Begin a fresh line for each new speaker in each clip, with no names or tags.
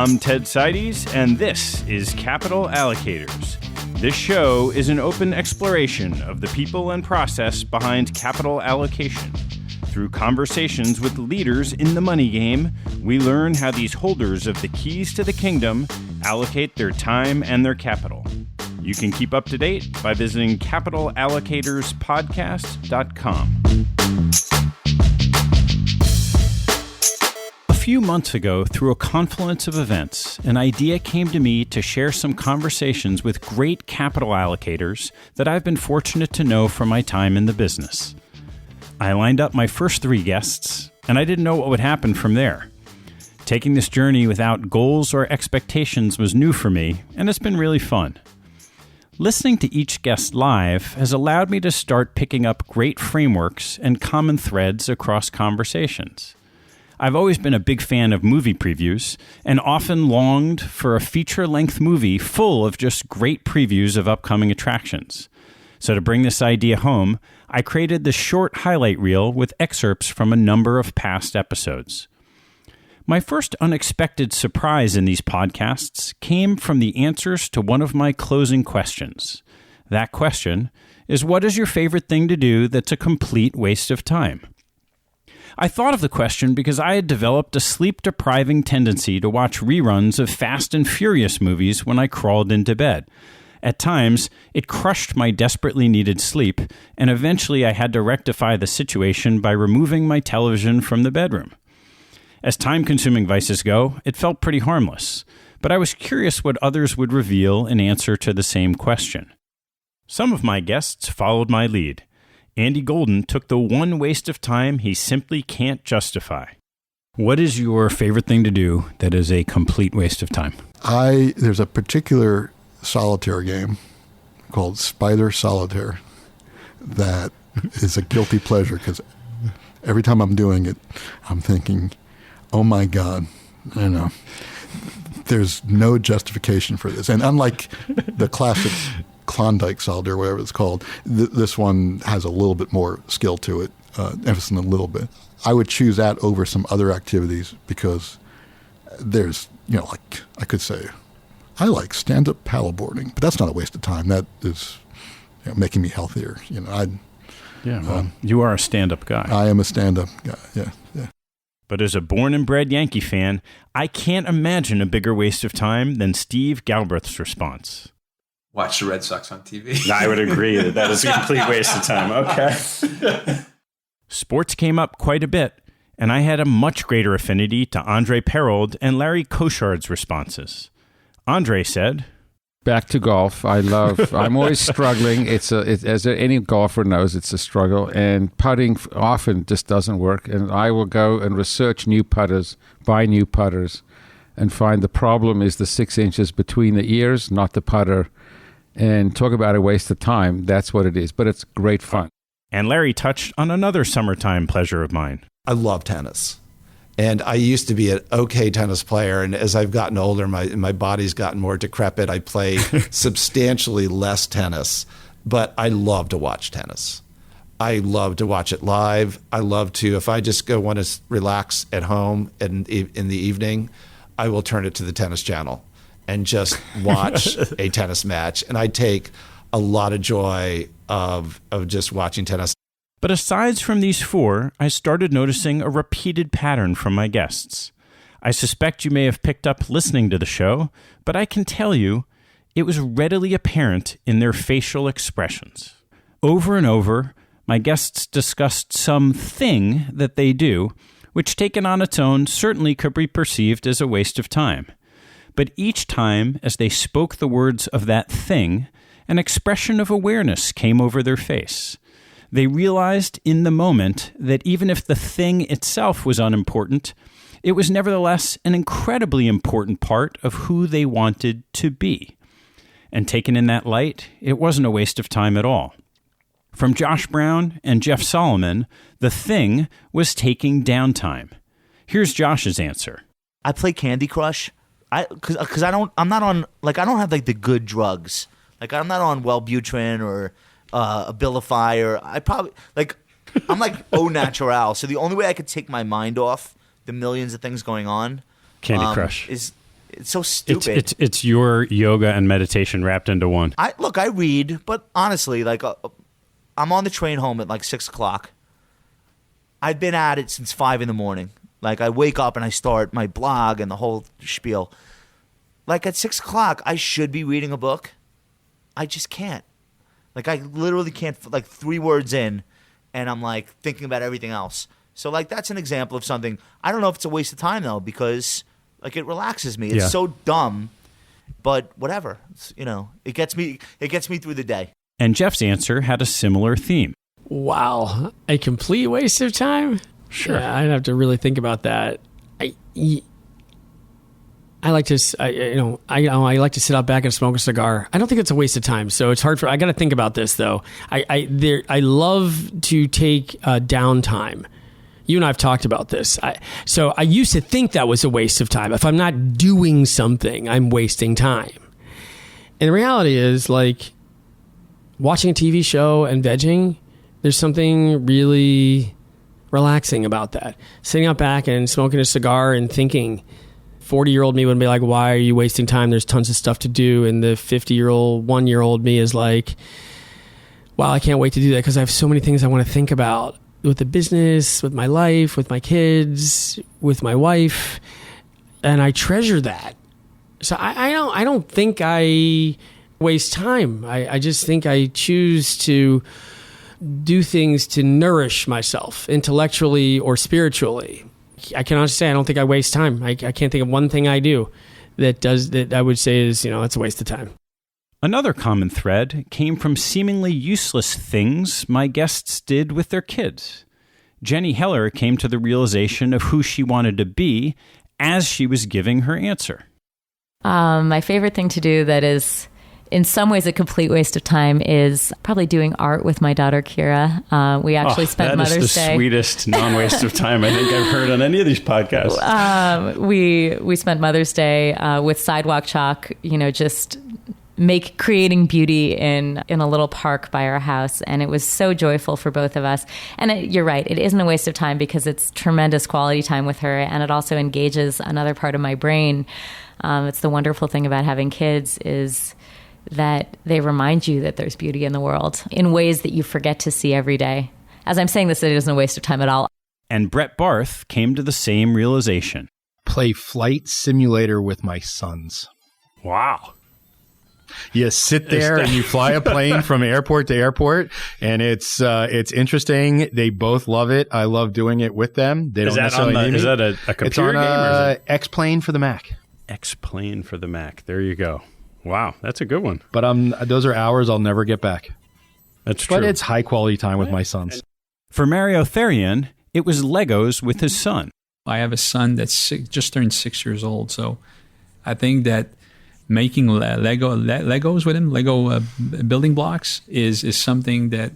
I'm Ted Seides, and this is Capital Allocators. This show is an open exploration of the people and process behind capital allocation. Through conversations with leaders in the money game, we learn how these holders of the keys to the kingdom allocate their time and their capital. You can keep up to date by visiting capitalallocatospodcast.com. A few months ago, through a confluence of events, an idea came to me to share some conversations with great capital allocators that I've been fortunate to know from my time in the business. I lined up my first 3 guests, and I didn't know what would happen from there. Taking this journey without goals or expectations was new for me, and it's been really fun. Listening to each guest live has allowed me to start picking up great frameworks and common threads across conversations. I've always been a big fan of movie previews and often longed for a feature-length movie full of just great previews of upcoming attractions. So to bring this idea home, I created this short highlight reel with excerpts from a number of past episodes. My first unexpected surprise in these podcasts came from the answers to one of my closing questions. That question is, what is your favorite thing to do that's a complete waste of time? I thought of the question because I had developed a sleep-depriving tendency to watch reruns of Fast and Furious movies when I crawled into bed. At times, it crushed my desperately needed sleep, and eventually I had to rectify the situation by removing my television from the bedroom. As time-consuming vices go, it felt pretty harmless, but I was curious what others would reveal in answer to the same question. Some of my guests followed my lead. Andy Golden took the one waste of time he simply can't justify. What is your favorite thing to do that is a complete waste of time?
There's a particular solitaire game called Spider Solitaire that is a guilty pleasure because every time I'm doing it, I'm thinking, oh my God, there's no justification for this. And unlike the classic Klondike Solitaire, whatever it's called, this one has a little bit more skill to it, emphasis on a little bit. I would choose that over some other activities because there's, like I could say, I like stand-up paddleboarding, but that's not a waste of time. That is making me healthier.
You are a stand-up guy.
I am a stand-up guy, yeah.
But as a born and bred Yankee fan, I can't imagine a bigger waste of time than Steve Galbraith's response.
Watch the Red Sox on TV.
I would agree that is a complete waste of time. Okay. Sports came up quite a bit, and I had a much greater affinity to Andre Perold and Larry Koshard's responses. Andre said,
back to golf. I'm always struggling. As any golfer knows, it's a struggle, and putting often just doesn't work. And I will go and research new putters, buy new putters, and find the problem is the 6 inches between the ears, not the putter. And talk about a waste of time. That's what it is, but it's great fun.
And Larry touched on another summertime pleasure of mine.
I love tennis. And I used to be an okay tennis player, and as I've gotten older, my body's gotten more decrepit. I play substantially less tennis, but I love to watch tennis. I love to watch it live. I love to, if I just want to relax at home in the evening, I will turn it to the Tennis Channel and just watch a tennis match. And I take a lot of joy of just watching tennis.
But aside from these 4, I started noticing a repeated pattern from my guests. I suspect you may have picked up listening to the show, but I can tell you it was readily apparent in their facial expressions. Over and over, my guests discussed some thing that they do, which taken on its own certainly could be perceived as a waste of time. But each time, as they spoke the words of that thing, an expression of awareness came over their face. They realized in the moment that even if the thing itself was unimportant, it was nevertheless an incredibly important part of who they wanted to be. And taken in that light, it wasn't a waste of time at all. From Josh Brown and Jeff Solomon, the thing was taking downtime. Here's Josh's answer.
I play Candy Crush. Because I don't have like the good drugs. Like I'm not on Wellbutrin or Abilify or I'm like au natural. So the only way I could take my mind off the millions of things going on
Candy Crush
is It's so stupid.
It's your yoga and meditation wrapped into one.
I read, but honestly, like I'm on the train home at like 6 o'clock. I've been at it since 5 a.m. Like I wake up and I start my blog and the whole spiel. Like at 6 o'clock, I should be reading a book. I just can't. Like I literally can't. Like 3 words in, and I'm like thinking about everything else. So like that's an example of something. I don't know if it's a waste of time though, because like it relaxes me. It's so dumb, but whatever. It's, it gets me through the day.
And Jeff's answer had a similar theme.
Wow, a complete waste of time?
Sure.
Yeah, I'd have to really think about that. I like to, I like to sit out back and smoke a cigar. I don't think it's a waste of time. So it's hard I got to think about this though. I love to take downtime. You and I have talked about this. So I used to think that was a waste of time. If I'm not doing something, I'm wasting time. And the reality is, like, watching a TV show and vegging, there's something really relaxing about that. Sitting out back and smoking a cigar and thinking, 40-year-old me would be like, why are you wasting time? There's tons of stuff to do. And the 50-year-old, 1-year-old me is like, wow, I can't wait to do that because I have so many things I want to think about with the business, with my life, with my kids, with my wife. And I treasure that. So I don't think I waste time. I just think I choose to do things to nourish myself intellectually or spiritually. I can honestly say I don't think I waste time. I can't think of one thing I do that I would say is, it's a waste of time.
Another common thread came from seemingly useless things my guests did with their kids. Jenny Heller came to the realization of who she wanted to be as she was giving her answer.
My favorite thing to do that is in some ways a complete waste of time is probably doing art with my daughter, Kira. We actually spent Mother's Day.
That is the sweetest non-waste of time I think I've heard on any of these podcasts.
We spent Mother's Day with sidewalk chalk, just creating beauty in a little park by our house. And it was so joyful for both of us. And you're right, it isn't a waste of time because it's tremendous quality time with her. And it also engages another part of my brain. It's the wonderful thing about having kids is that they remind you that there's beauty in the world in ways that you forget to see every day. As I'm saying this, it isn't a waste of time at all.
And Brett Barth came to the same realization.
Play flight simulator with my sons.
Wow.
You sit there and you fly a plane from airport to airport, and it's interesting. They both love it. I love doing it with them. They don't necessarily need me.
Is that a computer
it's on
game? Or is it
X-Plane for the Mac.
X-Plane for the Mac. There you go. Wow, that's a good one.
But those are hours I'll never get back.
That's true.
But it's high quality time with my sons.
For Mario Therian, it was Legos with his son.
I have a son that's just turned 6 years old, so I think that making Legos with him, Lego building blocks, is something that.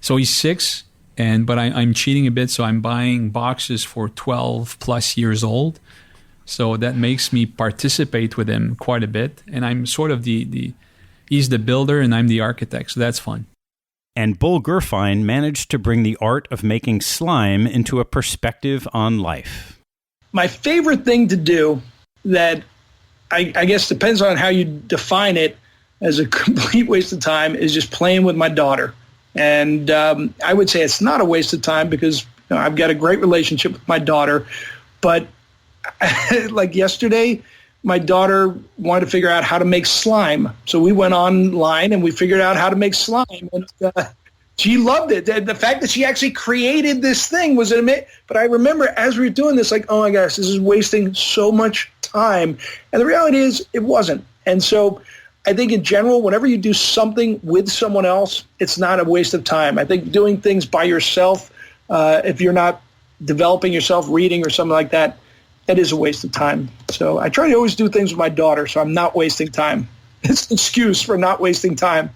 So he's 6, but I'm cheating a bit. So I'm buying boxes for 12 plus years old. So that makes me participate with him quite a bit, and I'm sort of he's the builder and I'm the architect. So that's fun.
And Bull Gerfine managed to bring the art of making slime into a perspective on life.
My favorite thing to do that I guess depends on how you define it as a complete waste of time is just playing with my daughter. And I would say it's not a waste of time because I've got a great relationship with my daughter. But like yesterday, my daughter wanted to figure out how to make slime. So we went online and we figured out how to make slime. And she loved it. The fact that she actually created this thing was amazing. But I remember as we were doing this, like, oh my gosh, this is wasting so much time. And the reality is it wasn't. And so I think in general, whenever you do something with someone else, it's not a waste of time. I think doing things by yourself, if you're not developing yourself, reading or something like that, that is a waste of time. So I try to always do things with my daughter, so I'm not wasting time. It's an excuse for not wasting time.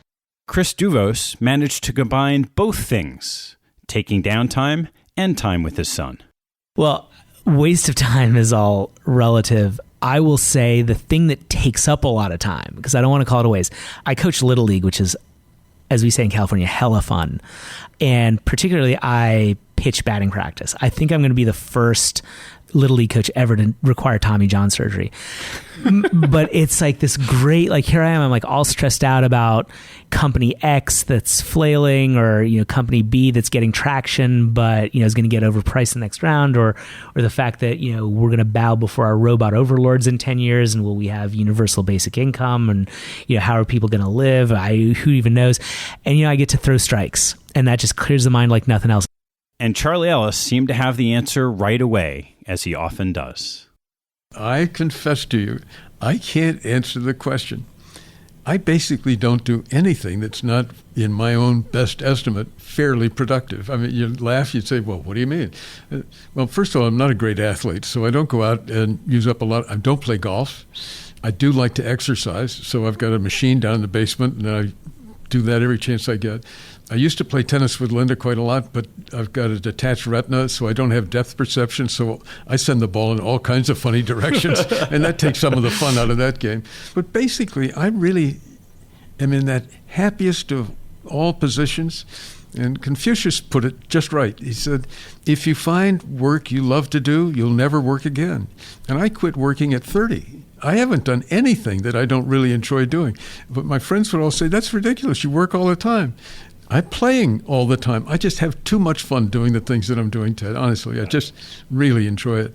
Chris Duvos managed to combine both things, taking downtime and time with his son.
Well, waste of time is all relative. I will say the thing that takes up a lot of time, because I don't want to call it a waste. I coach Little League, which is, as we say in California, hella fun. And particularly I pitch batting practice. I think I'm going to be the first Little League coach ever to require Tommy John surgery. But it's like this great, like here I am, I'm like all stressed out about company X that's flailing, or, you know, company B that's getting traction, but, you know, is going to get overpriced the next round, or the fact that, you know, we're going to bow before our robot overlords in 10 years, and will we have universal basic income, and, you know, how are people going to live? Who even knows? And, you know, I get to throw strikes, and that just clears the mind like nothing else.
And Charlie Ellis seemed to have the answer right away, as he often does.
I confess to you, I can't answer the question. I basically don't do anything that's not, in my own best estimate, fairly productive. I mean, you laugh, you'd say, well, what do you mean? Well, first of all, I'm not a great athlete, so I don't go out and use up a lot. I don't play golf. I do like to exercise, so I've got a machine down in the basement, and I do that every chance I get. I used to play tennis with Linda quite a lot, but I've got a detached retina, so I don't have depth perception, so I send the ball in all kinds of funny directions, and that takes some of the fun out of that game. But basically, I really am in that happiest of all positions, and Confucius put it just right. He said, if you find work you love to do, you'll never work again. And I quit working at 30. I haven't done anything that I don't really enjoy doing. But my friends would all say, that's ridiculous. You work all the time. I'm playing all the time. I just have too much fun doing the things that I'm doing, Ted. Honestly, I just really enjoy it.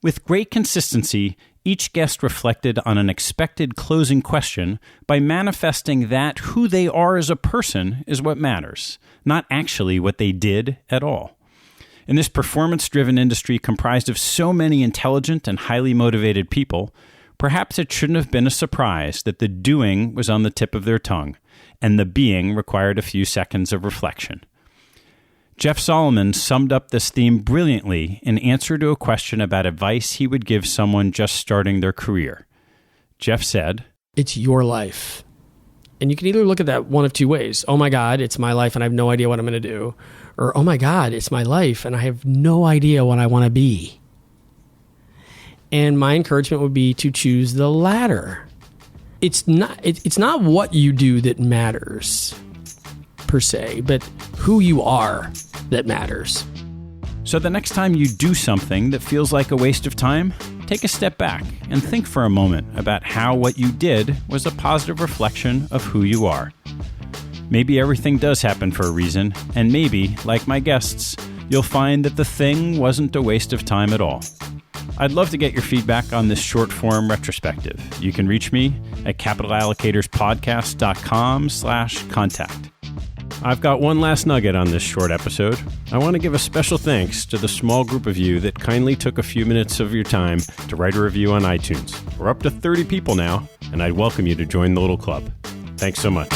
With great consistency, each guest reflected on an expected closing question by manifesting that who they are as a person is what matters, not actually what they did at all. In this performance-driven industry comprised of so many intelligent and highly motivated people, perhaps it shouldn't have been a surprise that the doing was on the tip of their tongue, and the being required a few seconds of reflection. Jeff Solomon summed up this theme brilliantly in answer to a question about advice he would give someone just starting their career. Jeff said,
it's your life. And you can either look at that one of two ways. Oh my God, it's my life and I have no idea what I'm going to do. Or, oh my God, it's my life and I have no idea what I want to be. And my encouragement would be to choose the latter. It's not what you do that matters, per se, but who you are that matters.
So the next time you do something that feels like a waste of time, take a step back and think for a moment about how what you did was a positive reflection of who you are. Maybe everything does happen for a reason, and maybe, like my guests, you'll find that the thing wasn't a waste of time at all. I'd love to get your feedback on this short-form retrospective. You can reach me at capitalallocatorspodcast.com/contact. I've got one last nugget on this short episode. I want to give a special thanks to the small group of you that kindly took a few minutes of your time to write a review on iTunes. We're up to 30 people now, and I'd welcome you to join the little club. Thanks so much.